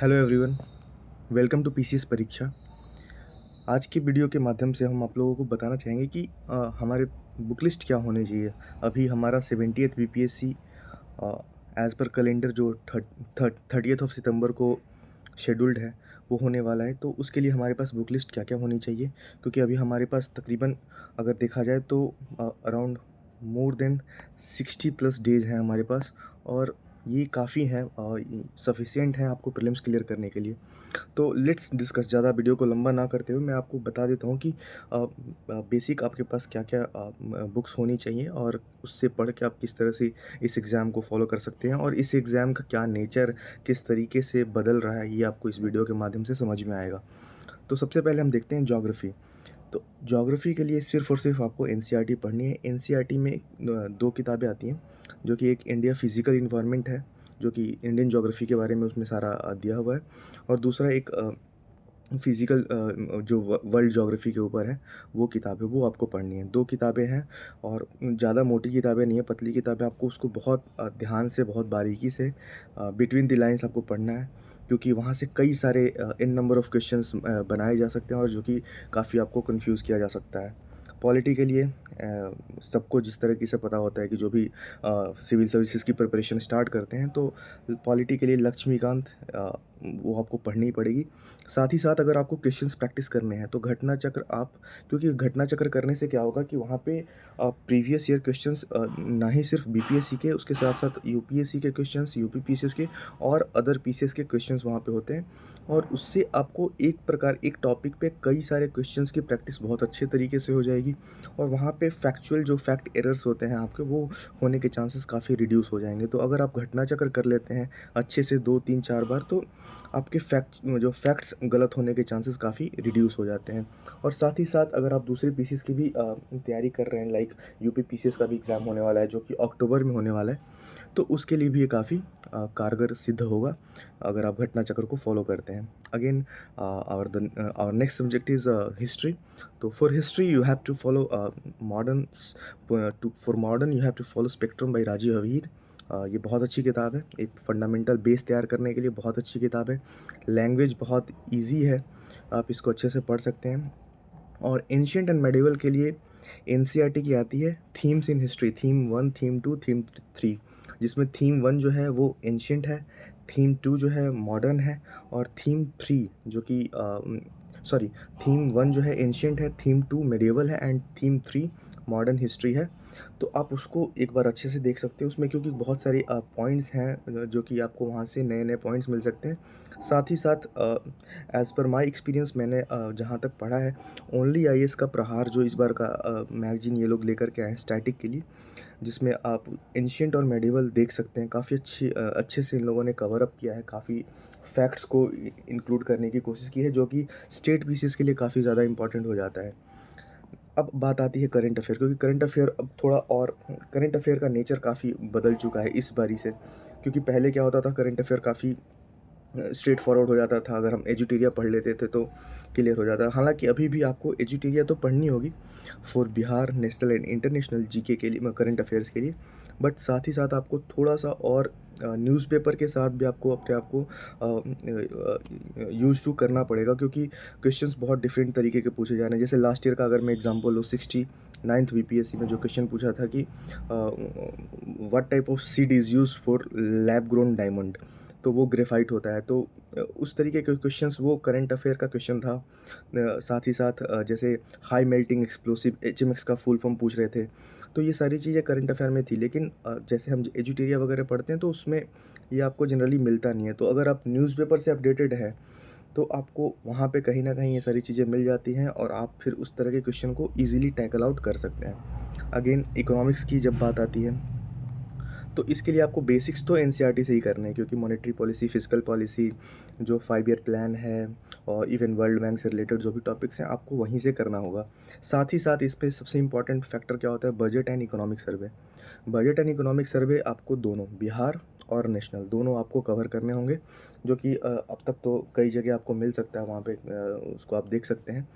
Hello everyone, welcome to PCS परीक्षा। आज की वीडियो के माध्यम से हम आप लोगों को बताना चाहेंगे कि हमारे बुक लिस्ट क्या होनी चाहिए। अभी हमारा 70th BPSC as per calendar जो 30th ऑफ सितंबर को शेड्यूल्ड है वो होने वाला है। तो उसके लिए हमारे पास बुक लिस्ट क्या क्या होनी चाहिए, क्योंकि अभी हमारे पास तकरीबन अगर देखा जाए तो अराउंड मोर देन 60+ डेज़ हैं हमारे पास। और ये काफ़ी है, सफिशिएंट है आपको प्रीलिम्स क्लियर करने के लिए। तो लेट्स डिस्कस। ज़्यादा वीडियो को लंबा ना करते हुए मैं आपको बता देता हूँ कि बेसिक आपके पास क्या क्या बुक्स होनी चाहिए और उससे पढ़ के आप किस तरह से इस एग्ज़ाम को फॉलो कर सकते हैं, और इस एग्ज़ाम का क्या नेचर किस तरीके से बदल रहा है ये आपको इस वीडियो के माध्यम से समझ में आएगा। तो सबसे पहले हम देखते हैं ज्योग्राफी। तो ज्योग्राफी के लिए सिर्फ़ और सिर्फ आपको एनसीईआरटी पढ़नी है। एनसीईआरटी में दो किताबें आती हैं, जो कि एक इंडिया फिजिकल इन्वायरमेंट है, जो कि इंडियन ज्योग्राफी के बारे में उसमें सारा दिया हुआ है। और दूसरा एक फिज़िकल जो वर्ल्ड ज्योग्राफी के ऊपर है वो किताब है, वो आपको पढ़नी है। 2 किताबें हैं और ज़्यादा मोटी किताबें नहीं है, पतली किताबें। आपको उसको बहुत ध्यान से, बहुत बारीकी से बिटवीन द लाइन्स आपको पढ़ना है, क्योंकि वहाँ से कई सारे इन नंबर ऑफ क्वेश्चंस बनाए जा सकते हैं और जो कि काफ़ी आपको कन्फ्यूज़ किया जा सकता है। पॉलिटी के लिए सबको जिस तरीके से पता होता है कि जो भी सिविल सर्विसेज की प्रिपरेशन स्टार्ट करते हैं, तो पॉलिटी के लिए लक्ष्मीकांत वो आपको पढ़नी ही पड़ेगी। साथ ही साथ अगर आपको क्वेश्चंस प्रैक्टिस करने हैं तो घटना चक्र आप, क्योंकि घटना चक्र करने से क्या होगा कि वहाँ पे प्रीवियस ईयर क्वेश्चंस ना ही सिर्फ बीपीएससी के, उसके साथ साथ यूपीएससी के क्वेश्चंस, यूपी पीसीएस के और अदर पीसीएस के क्वेश्चंस वहाँ पे होते हैं। और उससे आपको एक टॉपिक पे कई सारे क्वेश्चंस की प्रैक्टिस बहुत अच्छे तरीके से हो जाएगी, और वहाँ पे फैक्चुअल जो फैक्ट एरर्स होते हैं आपके, वो होने के चांसेस काफ़ी रिड्यूस हो जाएंगे। तो अगर आप घटना चक्र कर लेते हैं अच्छे से 2 3 4 बार, तो आपके फैक्ट्स गलत होने के चांसेस काफ़ी रिड्यूस हो जाते हैं। और साथ ही साथ अगर आप दूसरे पीसीएस की भी तैयारी कर रहे हैं, लाइक यूपी पीसीएस का भी एग्ज़ाम होने वाला है जो कि अक्टूबर में होने वाला है, तो उसके लिए भी ये काफ़ी कारगर सिद्ध होगा अगर आप घटना चक्र को फॉलो करते हैं। Again our next subject is history. तो for history you have to follow modern for modern you have to follow spectrum by Rajiv Ahir. ये बहुत अच्छी किताब है, एक फंडामेंटल बेस तैयार करने के लिए बहुत अच्छी किताब है। लैंग्वेज बहुत इजी है, आप इसको अच्छे से पढ़ सकते हैं। और एंशिएंट एंड मेडिवल के लिए एनसीईआरटी की आती है themes in history, theme 1, theme 2, theme 3, जिसमें थीम 1 जो है वो एंशिएंट है, थीम 2 जो है मॉडर्न है, और थीम 3 जो कि सॉरी, थीम 1 जो है एंशिएंट है, थीम 2 मेडिवल है, एंड थीम 3 मॉडर्न हिस्ट्री है। तो आप उसको एक बार अच्छे से देख सकते हो उसमें, क्योंकि बहुत सारे पॉइंट्स हैं जो कि आपको वहाँ से नए नए पॉइंट्स मिल सकते हैं। साथ ही साथ एज़ पर माय एक्सपीरियंस मैंने जहाँ तक पढ़ा है, ओनली आईएएस का प्रहार जो इस बार का मैगजीन ये लोग लेकर के आए हैं स्टैटिक के लिए, जिसमें आप एंशिएंट और मेडिवल देख सकते हैं। काफ़ी अच्छे से इन लोगों ने कवर अप किया है, काफ़ी फैक्ट्स को इंक्लूड करने की कोशिश की है, जो कि स्टेट पीसीएस के लिए काफ़ी ज़्यादा इंपॉर्टेंट हो जाता है। अब बात आती है करंट अफेयर, क्योंकि करंट अफेयर अब थोड़ा और करंट अफेयर का नेचर काफ़ी बदल चुका है इस बारी से। क्योंकि पहले क्या होता था, करंट अफेयर काफ़ी स्ट्रेट फॉरवर्ड हो जाता था, अगर हम एजुटेरिया पढ़ लेते थे तो क्लियर हो जाता है। हालांकि अभी भी आपको एजुटेरिया तो पढ़नी होगी for Bihar national and international GK के लिए, करंट अफेयर्स के लिए। बट साथ ही साथ आपको थोड़ा सा और न्यूज़पेपर के साथ भी आपको अपने आप को यूज टू करना पड़ेगा, क्योंकि क्वेश्चंस बहुत डिफरेंट तरीके के पूछे जा रहे हैं। जैसे लास्ट ईयर का अगर मैं एग्जांपल लूँ, 69th बीपीएससी में जो क्वेश्चन पूछा था कि what type of seed is use for lab grown diamond, तो वो ग्रेफाइट होता है। तो उस तरीके के क्वेश्चंस वो करंट अफेयर का क्वेश्चन था। साथ ही साथ जैसे हाई मेल्टिंग एक्सप्लोसिव एचएमएक्स का फुल फॉर्म पूछ रहे थे। तो ये सारी चीज़ें करंट अफेयर में थी, लेकिन जैसे हम एजुटेरिया वगैरह पढ़ते हैं तो उसमें ये आपको जनरली मिलता नहीं है। तो अगर आप न्यूज़पेपर से अपडेटेड है तो आपको वहाँ पे कहीं ना कहीं ये सारी चीज़ें मिल जाती हैं, और आप फिर उस तरह के क्वेश्चन को ईजिली टैकल आउट कर सकते हैं। अगेन इकोनॉमिक्स की जब बात आती है, तो इसके लिए आपको बेसिक्स तो एनसीईआरटी से ही करने हैं, क्योंकि मॉनेटरी पॉलिसी, फिस्कल पॉलिसी, जो 5 ईयर प्लान है, और इवन वर्ल्ड बैंक से रिलेटेड जो भी टॉपिक्स हैं आपको वहीं से करना होगा। साथ ही साथ इस पे सबसे इंपॉर्टेंट फैक्टर क्या होता है, budget and economic survey. Budget and economic survey आपको दोनों, बिहार और नेशनल, दोनों आपको कवर करने होंगे, जो कि अब तक तो कई जगह आपको मिल सकता है, वहाँ पे उसको आप देख सकते हैं।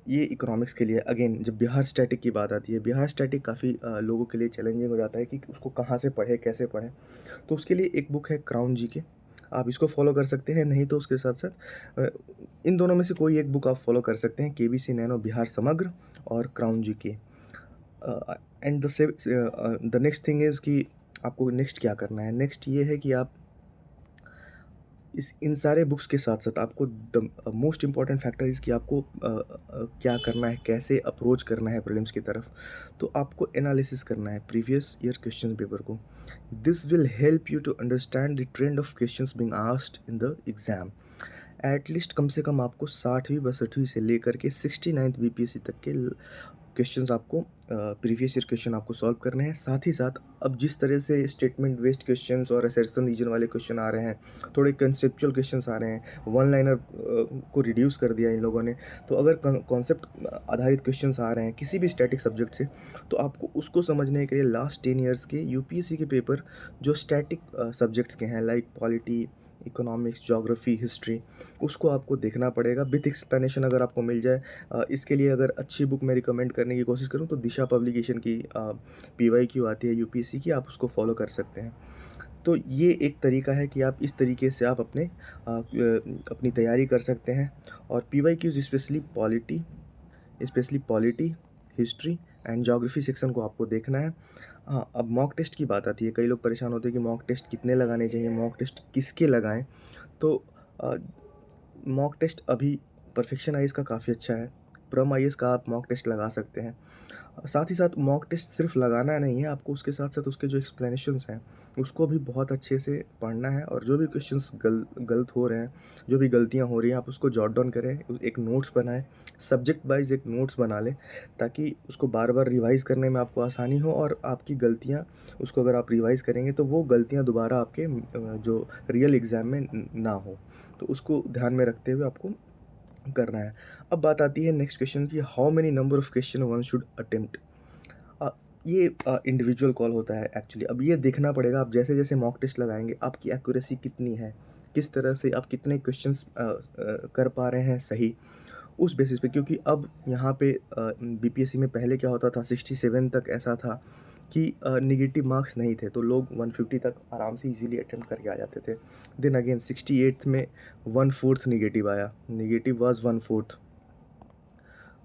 ये इकोनॉमिक्स के लिए अगेन जब बिहार स्टैटिक की बात आती है, बिहार स्टैटिक काफ़ी लोगों के लिए चैलेंजिंग हो जाता है कि उसको कहाँ से पढ़े, कैसे पढ़ें। तो उसके लिए एक बुक है क्राउन जी के, आप इसको फॉलो कर सकते हैं, नहीं तो उसके साथ-साथ इन दोनों में से कोई एक बुक आप फॉलो कर सकते हैं, केबीसी नैनो बिहार समग्र और crown GK. And the next thing is कि आपको नेक्स्ट क्या करना है? नेक्स्ट ये है कि आप इस इन सारे बुक्स के साथ-साथ आपको the most important factor is कि आपको क्या करना है, कैसे अप्रोच करना है प्रीलिम्स की तरफ। तो आपको एनालिसिस करना है प्रीवियस ईयर क्वेश्चन पेपर को। This will help you to understand the trend of questions being asked in the exam. At least कम से कम आपको 60वीं 62वीं से लेकर के 69th बीपीएससी तक के क्वेश्चंस आपको प्रीवियस ईयर क्वेश्चन आपको सॉल्व करने हैं। साथ ही साथ अब जिस तरह से स्टेटमेंट बेस्ड क्वेश्चंस और असर्शन रीजन वाले क्वेश्चन आ रहे हैं, थोड़े कंसेप्चुअल क्वेश्चंस आ रहे हैं, वन लाइनर को रिड्यूस कर दिया इन लोगों ने। तो अगर कॉन्सेप्ट आधारित क्वेश्चंस आ रहे हैं किसी भी स्टैटिक सब्जेक्ट से, तो आपको उसको समझने के लिए लास्ट 10 ईयर्स के यूपीएससी के पेपर जो स्टैटिक सब्जेक्ट्स के हैं, like polity, economics, geography, history, उसको आपको देखना पड़ेगा विथ एक्सप्लेनेशन अगर आपको मिल जाए। इसके लिए अगर अच्छी बुक मैं रिकमेंड करने की कोशिश करूँ तो दिशा पब्लिकेशन की पीवाईक्यू आती है यूपीएससी की, आप उसको फॉलो कर सकते हैं। तो ये एक तरीका है कि आप इस तरीके से आप अपनी तैयारी कर सकते हैं। और PYQs specially polity, history and geography section को आपको देखना है। हाँ, अब मॉक टेस्ट की बात आती है। कई लोग परेशान होते हैं कि मॉक टेस्ट कितने लगाने चाहिए, मॉक टेस्ट किसके लगाएं। तो अ, मॉक टेस्ट अभी परफेक्शन आईएएस का काफ़ी अच्छा है, प्रम आईएएस का आप मॉक टेस्ट लगा सकते हैं। साथ ही साथ मॉक टेस्ट सिर्फ लगाना नहीं है, आपको उसके साथ साथ उसके जो एक्सप्लेनेशंस हैं उसको भी बहुत अच्छे से पढ़ना है। और जो भी क्वेश्चंस गलत हो रहे हैं, जो भी गलतियां हो रही हैं, आप उसको जॉट डाउन करें, एक नोट्स बनाएं, सब्जेक्ट वाइज एक नोट्स बना लें, ताकि उसको बार बार रिवाइज़ करने में आपको आसानी हो। और आपकी गलतियां, उसको अगर आप रिवाइज़ करेंगे तो वो गलतियां दोबारा आपके जो रियल एग्ज़ाम में ना हो। तो उसको ध्यान में रखते हुए आपको करना है। अब बात आती है नेक्स्ट क्वेश्चन की, how many number of question one should attempt. ये इंडिविजुअल कॉल होता है एक्चुअली। अब ये देखना पड़ेगा, आप जैसे जैसे मॉक टेस्ट लगाएंगे आपकी एक्यूरेसी कितनी है, किस तरह से आप कितने क्वेश्चंस कर पा रहे हैं सही, उस बेसिस पे। क्योंकि अब यहाँ पे बीपीएससी में पहले क्या होता था, 67 तक ऐसा था कि नेगेटिव मार्क्स नहीं थे, तो लोग 150 तक आराम से इजीली अटेम्प्ट करके आ जाते थे। देन अगेन 68 में 1/4 नेगेटिव आया, नेगेटिव वाज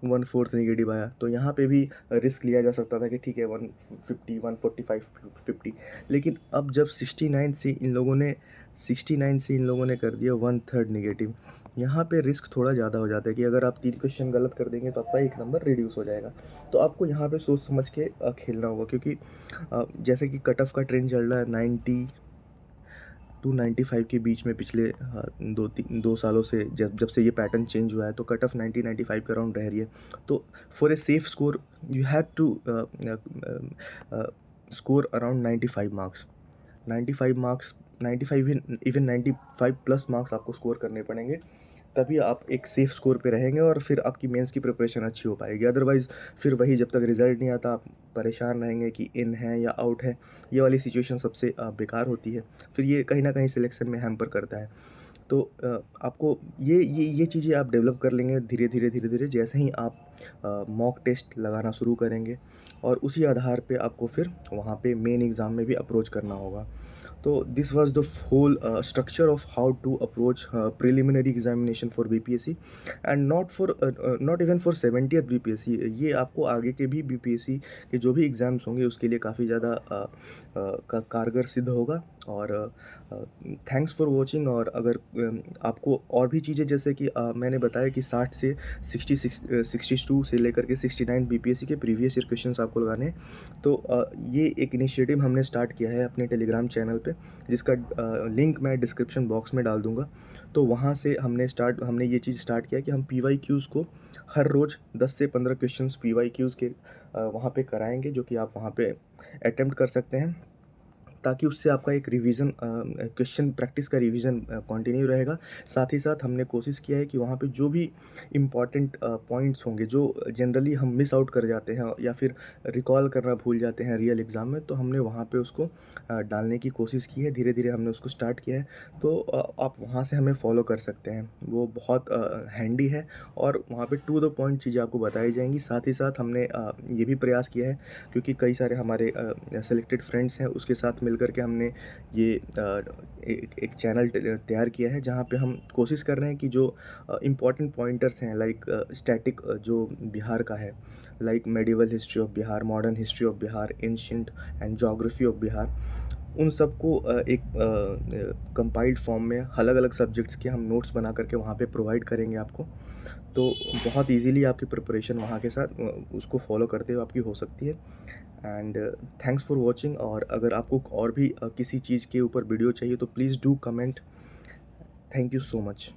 1/4 नेगेटिव आया। तो यहाँ पे भी रिस्क लिया जा सकता था कि ठीक है 150 145 50। लेकिन अब जब 69 से इन लोगों ने कर दिया 1/3 नेगेटिव, यहाँ पे रिस्क थोड़ा ज़्यादा हो जाता है कि अगर आप 3 क्वेश्चन गलत कर देंगे तो आपका एक नंबर रिड्यूस हो जाएगा। तो आपको यहाँ पे सोच समझ के खेलना होगा। क्योंकि जैसे कि कट ऑफ का ट्रेंड चल रहा है 90 टू 95 के बीच में पिछले 2 सालों से, जब से ये पैटर्न चेंज हुआ है, तो कट ऑफ 90-95 के अराउंड रह रही है। तो for a safe score you have to score around 95 marks. 95 marks, 95 even 95 plus marks आपको स्कोर करने पड़ेंगे, तभी आप एक सेफ स्कोर पे रहेंगे और फिर आपकी मेंस की प्रिपरेशन अच्छी हो पाएगी। अदरवाइज़ फिर वही, जब तक रिज़ल्ट नहीं आता आप परेशान रहेंगे कि इन है या आउट है। ये वाली सिचुएशन सबसे बेकार होती है, फिर ये कहीं ना कहीं सिलेक्शन में हैम्पर करता है। तो आपको ये चीज़ें आप डेवलप कर लेंगे धीरे धीरे जैसे ही आप मॉक टेस्ट लगाना शुरू करेंगे, और उसी आधार पे आपको फिर वहाँ पे मेन एग्ज़ाम में भी अप्रोच करना होगा। तो this was the whole structure of how to approach preliminary examination for BPSC and not even for 70th BPSC. ये आपको आगे के भी बीपीएससी के जो भी एग्ज़ाम्स होंगे उसके लिए काफ़ी ज़्यादा कारगर सिद्ध होगा। और थैंक्स फॉर वॉचिंग। और अगर आपको और भी चीज़ें, जैसे कि मैंने बताया कि 60 से 62 से लेकर के 69 बीपीएससी के प्रीवियस ईयर क्वेश्चंस आपको लगाने हैं। तो ये एक इनिशिएटिव हमने स्टार्ट किया है अपने टेलीग्राम चैनल पे, जिसका लिंक मैं डिस्क्रिप्शन बॉक्स में डाल दूंगा। तो वहाँ से हमने ये चीज़ स्टार्ट किया कि हम पीवाईक्यूज़ को हर रोज़ 10 से 15 क्वेश्चंस पीवाईक्यूज़ के वहाँ पे कराएंगे, जो कि आप वहाँ पे अटेम्प्ट कर सकते हैं, ताकि उससे आपका एक रिवीजन, क्वेश्चन प्रैक्टिस का रिवीजन कंटिन्यू रहेगा। साथ ही साथ हमने कोशिश किया है कि वहाँ पे जो भी इम्पॉर्टेंट पॉइंट्स होंगे जो जनरली हम मिस आउट कर जाते हैं या फिर रिकॉल करना भूल जाते हैं रियल एग्ज़ाम में, तो हमने वहाँ पे उसको डालने की कोशिश की है। धीरे धीरे हमने उसको स्टार्ट किया है। तो आप वहाँ से हमें फॉलो कर सकते हैं, वो बहुत हैंडी है और वहाँ पे टू द पॉइंट चीज़ें आपको बताई जाएंगी। साथ ही साथ हमने ये भी प्रयास किया है, क्योंकि कई सारे हमारे सेलेक्टेड फ्रेंड्स हैं, उसके साथ मिल मिल कर के हमने ये एक चैनल तैयार किया है, जहाँ पे हम कोशिश कर रहे हैं कि जो इम्पोर्टेंट पॉइंटर्स हैं, लाइक स्टैटिक जो बिहार का है, like medieval history of Bihar, modern history of Bihar, ancient and geography of Bihar, उन सबको एक कंपाइल्ड फॉर्म में अलग अलग सब्जेक्ट्स के हम नोट्स बना करके वहाँ पे प्रोवाइड करेंगे आपको। तो बहुत इजीली आपकी प्रिपरेशन वहाँ के साथ उसको फॉलो करते हुए आपकी हो सकती है। And thanks for watching. और अगर आपको और भी किसी चीज़ के ऊपर वीडियो चाहिए तो please do comment. Thank you so much.